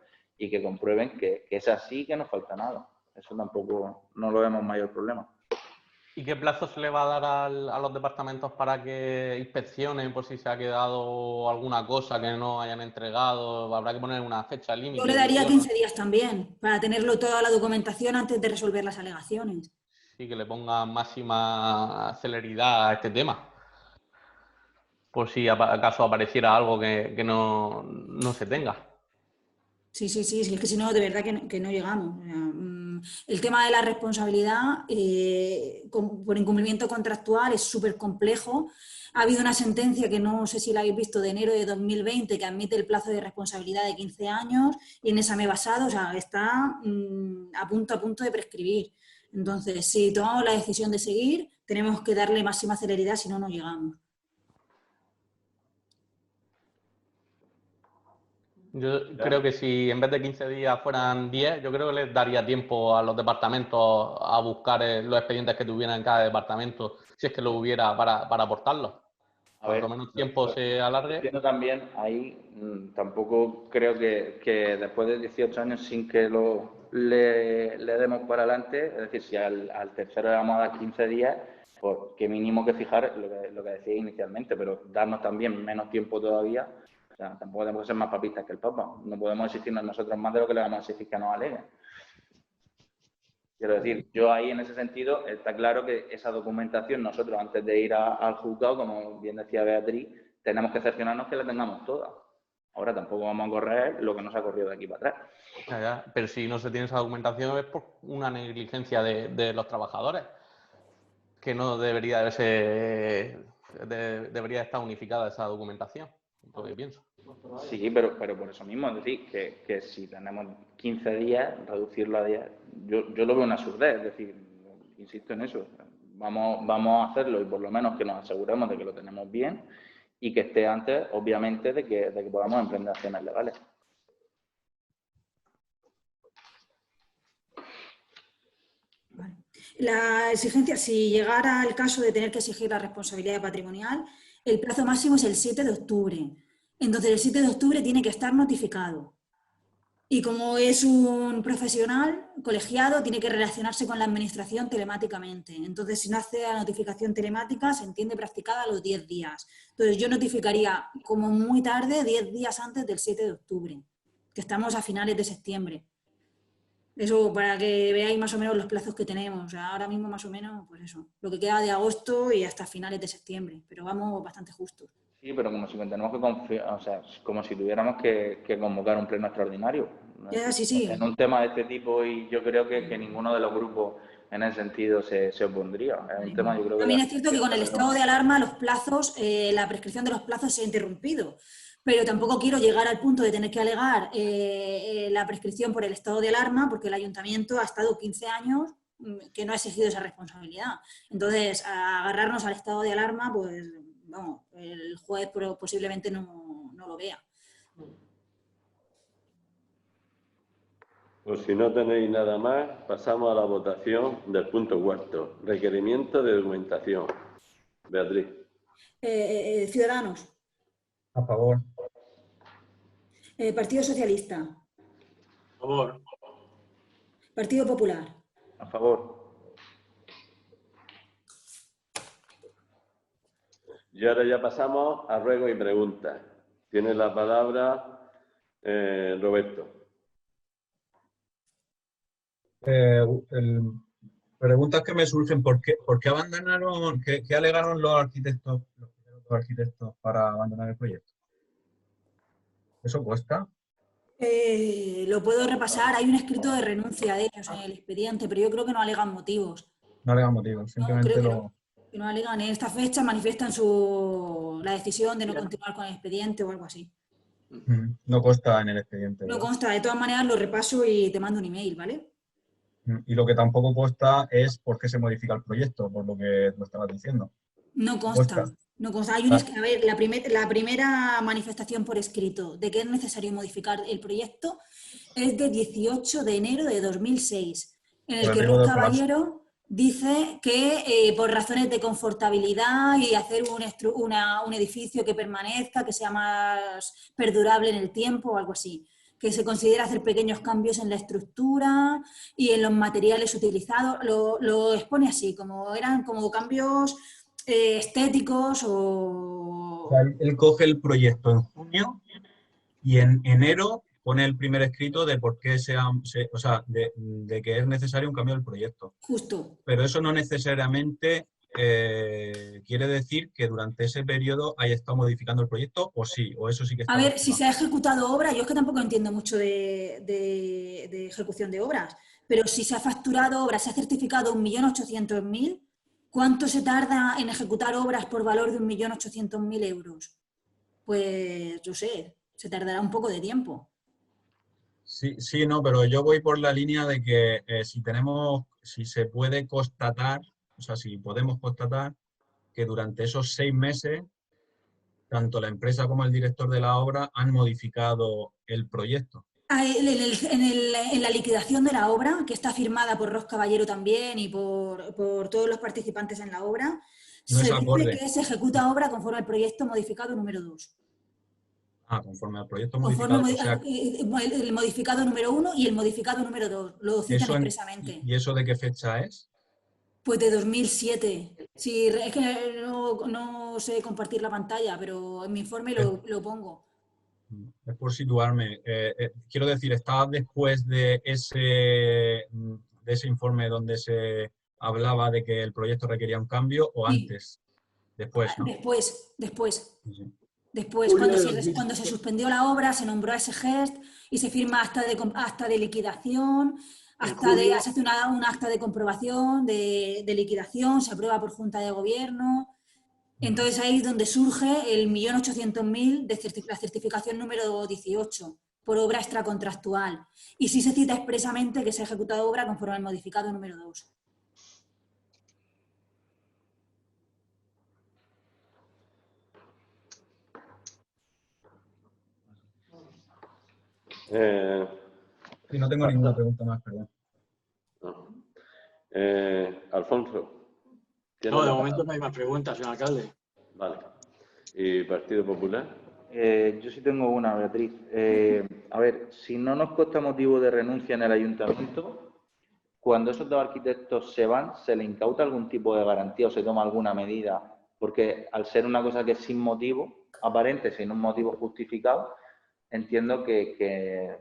y que comprueben que es así, que no falta nada. Eso tampoco no lo vemos mayor problema. ¿Y qué plazo se le va a dar a los departamentos para que inspeccionen por si se ha quedado alguna cosa que no hayan entregado? ¿Habrá que poner una fecha límite? Yo le daría 15 días también, para tenerlo toda la documentación antes de resolver las alegaciones. Sí, que le ponga máxima celeridad a este tema. Por si acaso apareciera algo que no se tenga. Sí, es que si no, de verdad que no llegamos. El tema de la responsabilidad por incumplimiento contractual es súper complejo. Ha habido una sentencia que no sé si la habéis visto, de enero de 2020, que admite el plazo de responsabilidad de 15 años y en esa me he basado, o sea, está a punto de prescribir. Entonces, si tomamos la decisión de seguir, tenemos que darle máxima celeridad, si no, no llegamos. Yo creo que si en vez de 15 días fueran 10, yo creo que les daría tiempo a los departamentos a buscar los expedientes que tuvieran en cada departamento, si es que lo hubiera, para aportarlos. Cuanto menos tiempo se alargue. Entiendo también, ahí tampoco creo que después de 18 años sin que le demos para adelante, es decir, si al tercero le vamos a dar 15 días, pues que mínimo que fijar lo que decía inicialmente, pero darnos también menos tiempo todavía. O sea, tampoco tenemos que ser más papistas que el Papa. No podemos exigirnos nosotros más de lo que le vamos a exigir que nos aleguen. Quiero decir, yo ahí en ese sentido está claro que esa documentación nosotros antes de ir al juzgado, como bien decía Beatriz, tenemos que cerciorarnos que la tengamos toda. Ahora tampoco vamos a correr lo que nos ha corrido de aquí para atrás. Ya, pero si no se tiene esa documentación es por una negligencia de los trabajadores, que no debería debería estar unificada esa documentación, lo que pienso. Sí, pero por eso mismo, es decir, que si tenemos 15 días, reducirlo a 10, yo lo veo una absurdez, es decir, insisto en eso, vamos a hacerlo y por lo menos que nos aseguremos de que lo tenemos bien y que esté antes, obviamente, de que podamos emprender acciones legales. Vale. La exigencia, si llegara el caso de tener que exigir la responsabilidad patrimonial, el plazo máximo es el 7 de octubre. Entonces, el 7 de octubre tiene que estar notificado. Y como es un profesional colegiado, tiene que relacionarse con la administración telemáticamente. Entonces, si no hace la notificación telemática, se entiende practicada a los 10 días. Entonces, yo notificaría como muy tarde, 10 días antes del 7 de octubre, que estamos a finales de septiembre. Eso para que veáis más o menos los plazos que tenemos. O sea, ahora mismo más o menos, pues eso, lo que queda de agosto y hasta finales de septiembre. Pero vamos bastante justos. Sí, pero como si tenemos que confiar, o sea, como si tuviéramos que convocar un pleno extraordinario. Sí. En un tema de este tipo, y yo creo que ninguno de los grupos en ese sentido se opondría. Es un tema, yo creo que... También es cierto que con el estado de alarma los plazos, la prescripción de los plazos se ha interrumpido, pero tampoco quiero llegar al punto de tener que alegar la prescripción por el estado de alarma, porque el ayuntamiento ha estado 15 años que no ha exigido esa responsabilidad. Entonces, a agarrarnos al estado de alarma, pues, vamos, el juez posiblemente no lo vea. Pues si no tenéis nada más, pasamos a la votación del punto 4. Requerimiento de documentación. Beatriz. Ciudadanos. A favor. Partido Socialista. Por favor. Partido Popular. A favor. Y ahora ya pasamos a ruegos y preguntas. Tiene la palabra Roberto. Preguntas que me surgen, ¿por qué abandonaron, qué alegaron los arquitectos para abandonar el proyecto? ¿Eso cuesta? Lo puedo repasar, hay un escrito de renuncia de ellos en el expediente, pero yo creo que no alegan motivos. No alegan motivos, simplemente que no alegan. En esta fecha manifiestan la decisión de no continuar con el expediente o algo así. No consta en el expediente. No consta, de todas maneras lo repaso y te mando un email, ¿vale? Y lo que tampoco consta es por qué se modifica el proyecto, por lo que tú estabas diciendo. No consta. No consta. Hay a ver, la primera manifestación por escrito de que es necesario modificar el proyecto es de 18 de enero de 2006, en el que Ros Caballero dice que por razones de confortabilidad y hacer un edificio que permanezca, que sea más perdurable en el tiempo o algo así, que se considera hacer pequeños cambios en la estructura y en los materiales utilizados, lo expone así, como eran como cambios estéticos o... sea, él coge el proyecto en junio y en enero pone el primer escrito de por qué de que es necesario un cambio del proyecto. Justo. Pero eso no necesariamente quiere decir que durante ese periodo haya estado modificando el proyecto, o sí, o eso sí que está... A ver, si se ha ejecutado obra, yo es que tampoco entiendo mucho de ejecución de obras, pero si se ha facturado obras, se ha certificado 1.800.000, ¿cuánto se tarda en ejecutar obras por valor de 1.800.000 euros? Pues, yo sé, se tardará un poco de tiempo. Sí, no, pero yo voy por la línea de que si se puede constatar, o sea, si podemos constatar que durante esos 6 meses, tanto la empresa como el director de la obra han modificado el proyecto. En la liquidación de la obra, que está firmada por Ros Caballero también y por todos los participantes en la obra, se dice que se ejecuta obra conforme al proyecto modificado número 2. Conforme al proyecto modificado. El modificado número 1 y el modificado número 2, lo citan expresamente. ¿Y eso de qué fecha es? Pues de 2007. Sí, es que no sé compartir la pantalla, pero en mi informe lo pongo. Es por situarme. Quiero decir, ¿estaba después de ese informe donde se hablaba de que el proyecto requería un cambio o antes? Después, ¿no? Después. Sí. Después, cuando se suspendió la obra, se nombró a ese GEST y se firma acta de liquidación, se hace un acta de comprobación de liquidación, se aprueba por Junta de Gobierno. Entonces ahí es donde surge el 1.800.000 de la certificación número 18 por obra extracontractual. Y sí se cita expresamente que se ha ejecutado obra conforme al modificado número 2. Sí, no tengo ninguna pregunta más, perdón. Alfonso. No, de momento no hay más preguntas, señor alcalde. Vale. ¿Y Partido Popular? Yo sí tengo una, Beatriz. A ver, si no nos consta motivo de renuncia en el ayuntamiento, cuando esos 2 arquitectos se van, ¿se le incauta algún tipo de garantía o se toma alguna medida? Porque al ser una cosa que es sin motivo aparente, sin un motivo justificado, entiendo que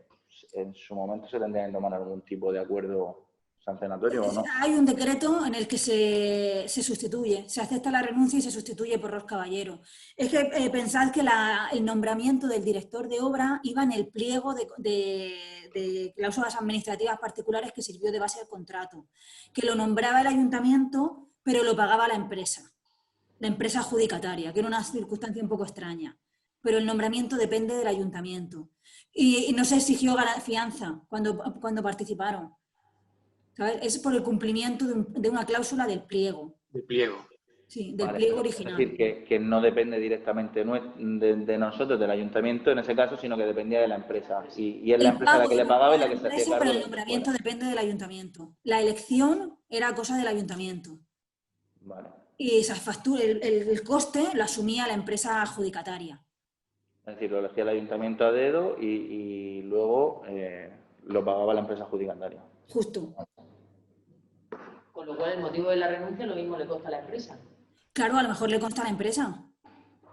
en su momento se tendría que tomar algún tipo de acuerdo sancionatorio o no? Hay un decreto en el que se sustituye, se acepta la renuncia y se sustituye por Ros Caballero. Es que pensad que el nombramiento del director de obra iba en el pliego de cláusulas administrativas particulares que sirvió de base al contrato, que lo nombraba el ayuntamiento, pero lo pagaba la empresa adjudicataria, que era una circunstancia un poco extraña. Pero el nombramiento depende del ayuntamiento. Y no se exigió fianza cuando participaron. ¿Sabes? Es por el cumplimiento de una cláusula del pliego. Del pliego. Sí, del pliego original. Es decir, que no depende directamente de nosotros, del ayuntamiento en ese caso, sino que dependía de la empresa. Y es la empresa la que le pagaba y la que se hacía cargo. Pero el nombramiento depende del ayuntamiento. La elección era cosa del ayuntamiento. Vale. Y esa factura, el coste lo asumía la empresa adjudicataria. Es decir, lo elegía el ayuntamiento a dedo y luego lo pagaba la empresa adjudicataria. Justo. Con lo cual, el motivo de la renuncia lo mismo le consta a la empresa. Claro, a lo mejor le consta a la empresa.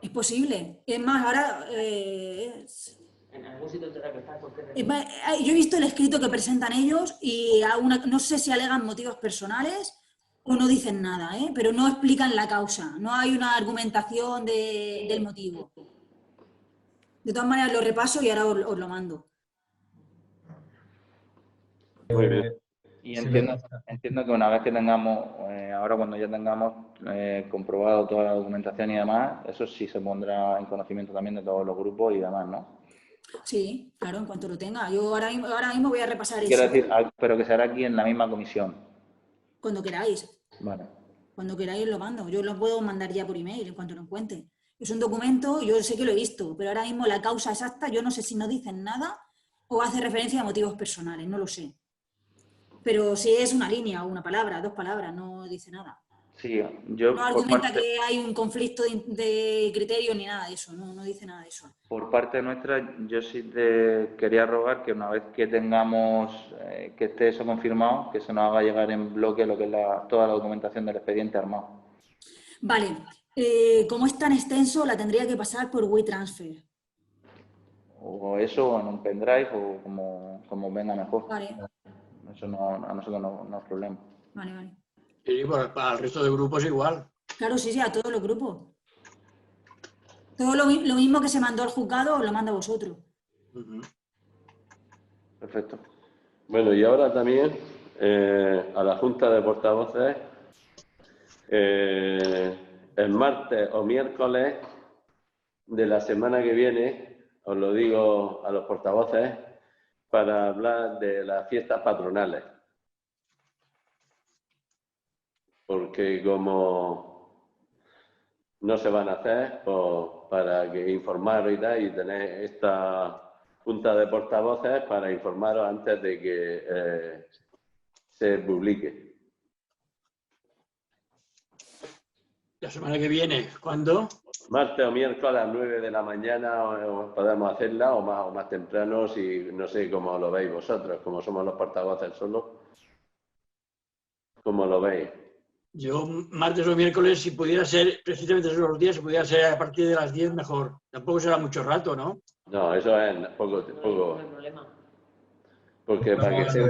Es posible. Es más, ahora... En algún sitio tendrá que estar. Porque yo he visto el escrito que presentan ellos y no sé si alegan motivos personales o no dicen nada, pero no explican la causa. No hay una argumentación del motivo. De todas maneras, lo repaso y ahora os lo mando. Muy bien. Y entiendo que una vez que tengamos, ahora cuando ya tengamos comprobado toda la documentación y demás, eso sí se pondrá en conocimiento también de todos los grupos y demás, ¿no? Sí, claro, en cuanto lo tenga. Yo ahora mismo voy a repasar eso. Quiero decir, pero que será aquí en la misma comisión. Cuando queráis. Vale. Cuando queráis lo mando. Yo lo puedo mandar ya por email en cuanto lo encuentre. Es un documento, yo sé que lo he visto, pero ahora mismo la causa exacta, yo no sé si no dicen nada o hace referencia a motivos personales, no lo sé. Pero si es una línea o una palabra, 2 palabras, no dice nada. Sí, yo no argumenta que hay un conflicto de criterios ni nada de eso, no dice nada de eso. Por parte nuestra, yo sí te quería rogar que una vez que tengamos, que esté eso confirmado, que se nos haga llegar en bloque lo que es toda la documentación del expediente armado. Vale, como es tan extenso, la tendría que pasar por WeTransfer. O eso, o en un pendrive, o como venga mejor. Vale. Eso a nosotros no es problema. Vale. Sí, para el resto de grupos igual. Claro, sí, a todos los grupos. Todo lo mismo que se mandó al juzgado, os lo manda a vosotros. Perfecto. Bueno, y ahora también a la Junta de Portavoces, el martes o miércoles de la semana que viene, os lo digo a los portavoces, para hablar de las fiestas patronales. Porque como no se van a hacer, pues para que informaros y tal, y tener esta junta de portavoces para informaros antes de que se publique. La semana que viene, ¿cuándo? Martes o miércoles a las 9 de la mañana podemos hacerla, o más temprano, si no sé cómo lo veis vosotros, como somos los portavoces solo. ¿Cómo lo veis? Yo, martes o miércoles, si pudiera ser, precisamente esos los días, si pudiera ser a partir de las 10, mejor. Tampoco será mucho rato, ¿no? No, eso es poco. No hay problema. Porque para que sea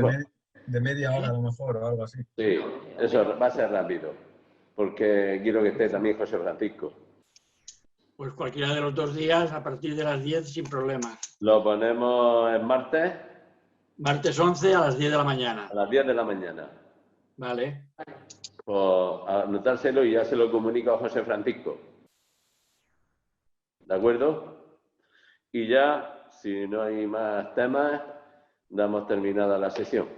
de media hora a lo mejor o algo así. Sí, eso va a ser rápido. Porque quiero que esté también José Francisco. Pues cualquiera de los 2 días, a partir de las 10, sin problemas. Lo ponemos el martes. Martes 11 a las 10 de la mañana. A las 10 de la mañana. Vale. Pues anotárselo y ya se lo comunico a José Francisco. ¿De acuerdo? Y ya, si no hay más temas, damos terminada la sesión.